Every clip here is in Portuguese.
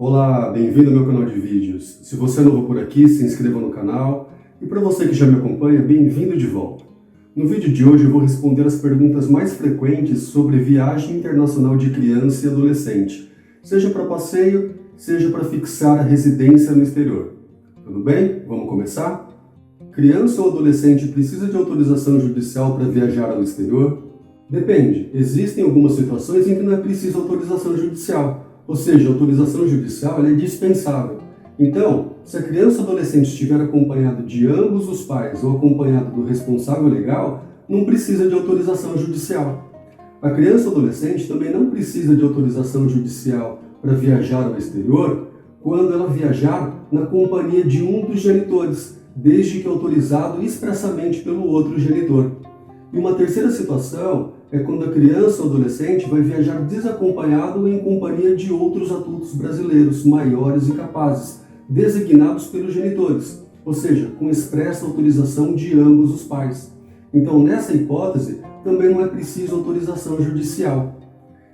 Olá, bem-vindo ao meu canal de vídeos. Se você é novo por aqui, se inscreva no canal. E para você que já me acompanha, bem-vindo de volta. No vídeo de hoje eu vou responder as perguntas mais frequentes sobre viagem internacional de criança e adolescente, seja para passeio, seja para fixar a residência no exterior. Tudo bem? Vamos começar? Criança ou adolescente precisa de autorização judicial para viajar ao exterior? Depende. Existem algumas situações em que não é preciso autorização judicial. Ou seja, a autorização judicial é dispensável. Então, se a criança ou adolescente estiver acompanhado de ambos os pais ou acompanhado do responsável legal, não precisa de autorização judicial. A criança ou adolescente também não precisa de autorização judicial para viajar ao exterior quando ela viajar na companhia de um dos genitores, desde que autorizado expressamente pelo outro genitor. E uma terceira situação é quando a criança ou adolescente vai viajar desacompanhado ou em companhia de outros adultos brasileiros maiores e capazes, designados pelos genitores, ou seja, com expressa autorização de ambos os pais. Então, nessa hipótese, também não é preciso autorização judicial.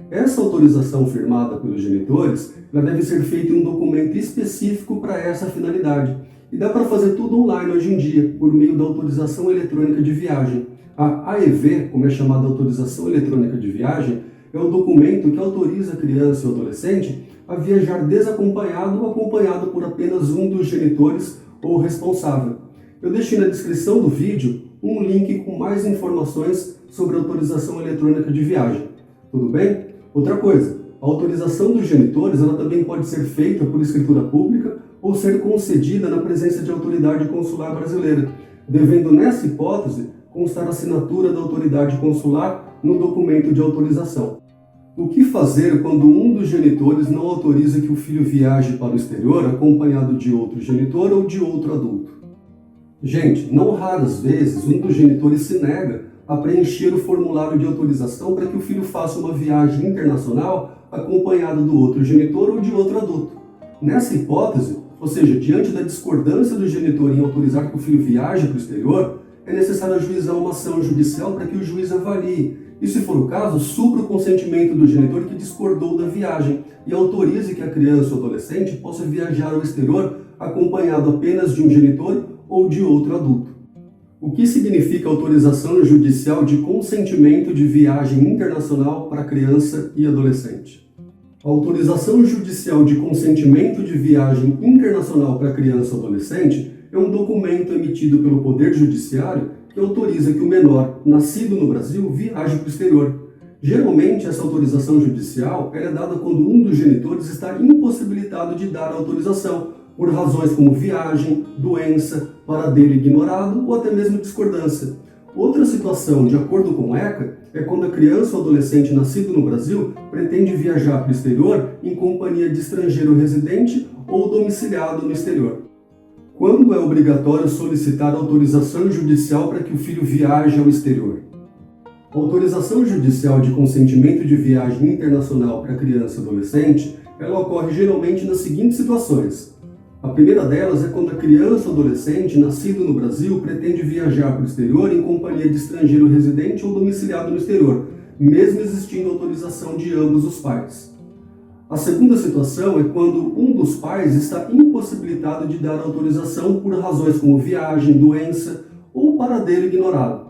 Essa autorização firmada pelos genitores, ela deve ser feita em um documento específico para essa finalidade. E dá para fazer tudo online hoje em dia, por meio da autorização eletrônica de viagem. A AEV, como é chamada Autorização Eletrônica de Viagem, é o documento que autoriza a criança ou adolescente a viajar desacompanhado ou acompanhado por apenas um dos genitores ou responsável. Eu deixei na descrição do vídeo um link com mais informações sobre a autorização eletrônica de viagem. Tudo bem? Outra coisa, a autorização dos genitores ela também pode ser feita por escritura pública ou ser concedida na presença de autoridade consular brasileira, devendo nessa hipótese constar a assinatura da autoridade consular no documento de autorização. O que fazer quando um dos genitores não autoriza que o filho viaje para o exterior acompanhado de outro genitor ou de outro adulto? Gente, não raras vezes um dos genitores se nega a preencher o formulário de autorização para que o filho faça uma viagem internacional acompanhado do outro genitor ou de outro adulto. Nessa hipótese, ou seja, diante da discordância do genitor em autorizar que o filho viaje para o exterior, é necessário ajuizar uma ação judicial para que o juiz avalie e, se for o caso, supra o consentimento do genitor que discordou da viagem e autorize que a criança ou adolescente possa viajar ao exterior acompanhado apenas de um genitor ou de outro adulto. O que significa autorização judicial de consentimento de viagem internacional para criança e adolescente? A autorização judicial de consentimento de viagem internacional para criança ou adolescente é um documento emitido pelo Poder Judiciário que autoriza que o menor, nascido no Brasil, viaje para o exterior. Geralmente, essa autorização judicial é dada quando um dos genitores está impossibilitado de dar a autorização, por razões como viagem, doença, paradeiro ignorado ou até mesmo discordância. Outra situação, de acordo com o ECA, é quando a criança ou adolescente nascido no Brasil pretende viajar para o exterior em companhia de estrangeiro residente ou domiciliado no exterior. Quando é obrigatório solicitar autorização judicial para que o filho viaje ao exterior? A autorização judicial de consentimento de viagem internacional para criança e adolescente, ela ocorre geralmente nas seguintes situações. A primeira delas é quando a criança ou adolescente nascido no Brasil pretende viajar para o exterior em companhia de estrangeiro residente ou domiciliado no exterior, mesmo existindo autorização de ambos os pais. A segunda situação é quando um dos pais está impossibilitado de dar autorização por razões como viagem, doença ou paradeiro ignorado.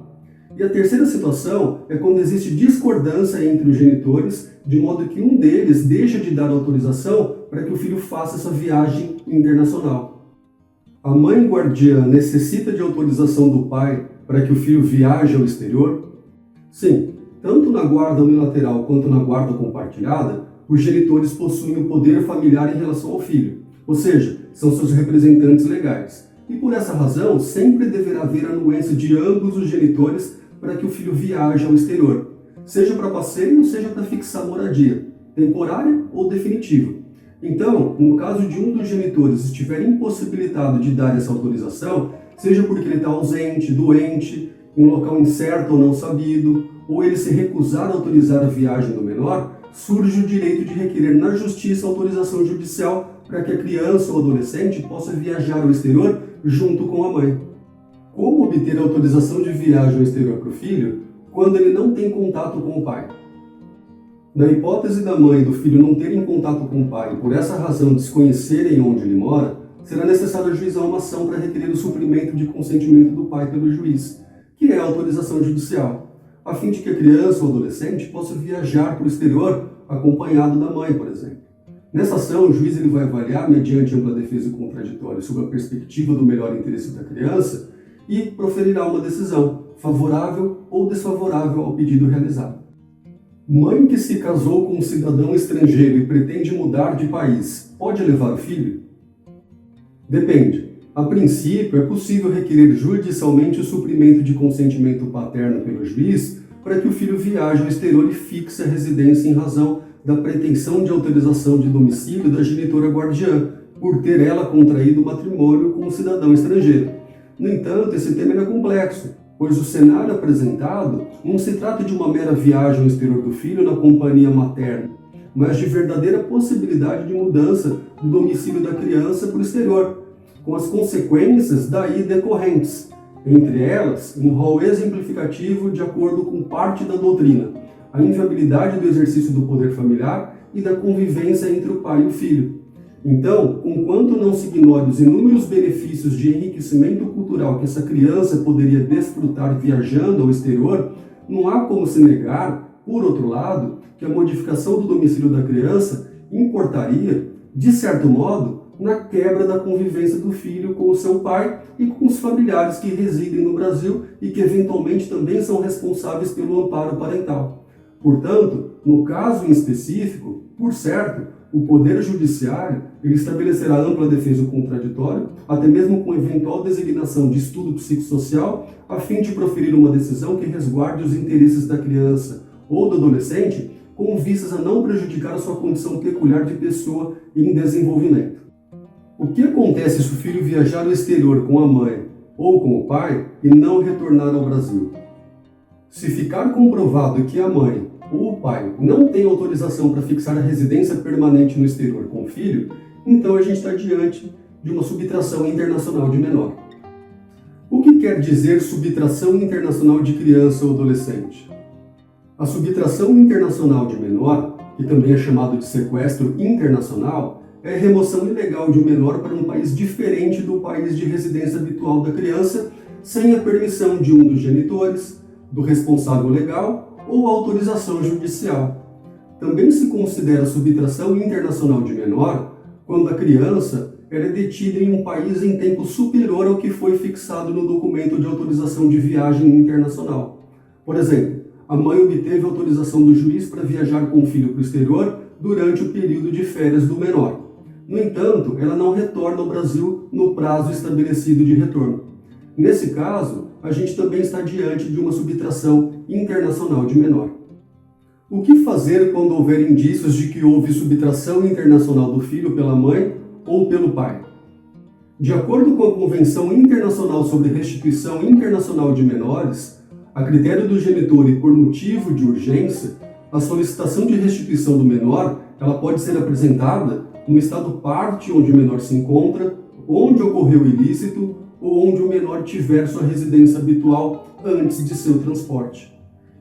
E a terceira situação é quando existe discordância entre os genitores, de modo que um deles deixa de dar autorização para que o filho faça essa viagem internacional. A mãe guardiã necessita de autorização do pai para que o filho viaje ao exterior? Sim, tanto na guarda unilateral quanto na guarda compartilhada, os genitores possuem o poder familiar em relação ao filho, ou seja, são seus representantes legais. E por essa razão, sempre deverá haver anuência de ambos os genitores para que o filho viaje ao exterior, seja para passeio ou seja para fixar moradia, temporária ou definitiva. Então, no caso de um dos genitores estiver impossibilitado de dar essa autorização, seja porque ele está ausente, doente, em um local incerto ou não sabido, ou ele se recusar a autorizar a viagem do menor, surge o direito de requerer na Justiça autorização judicial para que a criança ou adolescente possa viajar ao exterior junto com a mãe. Como obter autorização de viagem ao exterior para o filho quando ele não tem contato com o pai? Na hipótese da mãe e do filho não terem contato com o pai e por essa razão desconhecerem onde ele mora, será necessário ajuizar uma ação para requerer o suprimento de consentimento do pai pelo juiz, que é a autorização judicial, a fim de que a criança ou adolescente possa viajar para o exterior acompanhado da mãe, por exemplo. Nessa ação, o juiz vai avaliar, mediante ampla defesa e contraditória, sob a perspectiva do melhor interesse da criança e proferirá uma decisão, favorável ou desfavorável ao pedido realizado. Mãe que se casou com um cidadão estrangeiro e pretende mudar de país, pode levar o filho? Depende. A princípio, é possível requerer judicialmente o suprimento de consentimento paterno pelo juiz para que o filho viaje ao exterior e fixe a residência em razão da pretensão de autorização de domicílio da genitora guardiã, por ter ela contraído matrimônio com um cidadão estrangeiro. No entanto, esse tema é complexo, pois o cenário apresentado não se trata de uma mera viagem ao exterior do filho na companhia materna, mas de verdadeira possibilidade de mudança do domicílio da criança para o exterior, com as consequências daí decorrentes, entre elas, um rol exemplificativo de acordo com parte da doutrina, a inviabilidade do exercício do poder familiar e da convivência entre o pai e o filho. Então, conquanto não se ignore os inúmeros benefícios de enriquecimento cultural que essa criança poderia desfrutar viajando ao exterior, não há como se negar, por outro lado, que a modificação do domicílio da criança importaria, de certo modo, na quebra da convivência do filho com o seu pai e com os familiares que residem no Brasil e que eventualmente também são responsáveis pelo amparo parental. Portanto, no caso em específico, por certo, o Poder Judiciário estabelecerá ampla defesa contraditória, até mesmo com eventual designação de estudo psicossocial, a fim de proferir uma decisão que resguarde os interesses da criança ou do adolescente, com vistas a não prejudicar a sua condição peculiar de pessoa em desenvolvimento. O que acontece se o filho viajar ao exterior com a mãe ou com o pai e não retornar ao Brasil? Se ficar comprovado que a mãe ou o pai não tem autorização para fixar a residência permanente no exterior com o filho, então a gente está diante de uma subtração internacional de menor. O que quer dizer subtração internacional de criança ou adolescente? A subtração internacional de menor, que também é chamado de sequestro internacional, é a remoção ilegal de um menor para um país diferente do país de residência habitual da criança, sem a permissão de um dos genitores, do responsável legal ou autorização judicial. Também se considera subtração internacional de menor quando a criança é detida em um país em tempo superior ao que foi fixado no documento de autorização de viagem internacional. Por exemplo, a mãe obteve autorização do juiz para viajar com o filho para o exterior durante o período de férias do menor. No entanto, ela não retorna ao Brasil no prazo estabelecido de retorno. Nesse caso, a gente também está diante de uma subtração internacional de menor. O que fazer quando houver indícios de que houve subtração internacional do filho pela mãe ou pelo pai? De acordo com a Convenção Internacional sobre Restituição Internacional de Menores, a critério do genitor e por motivo de urgência, a solicitação de restituição do menor ela pode ser apresentada no estado parte onde o menor se encontra, onde ocorreu o ilícito ou onde o menor tiver sua residência habitual antes de seu transporte.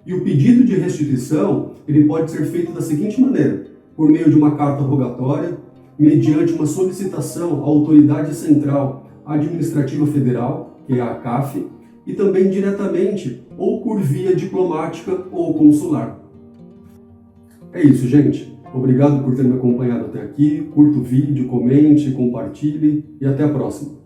E o pedido de restituição ele pode ser feito da seguinte maneira: por meio de uma carta rogatória, mediante uma solicitação à Autoridade Central Administrativa Federal, que é a ACAF, e também diretamente ou por via diplomática ou consular. É isso, gente. Obrigado por ter me acompanhado até aqui. Curta o vídeo, comente, compartilhe e até a próxima.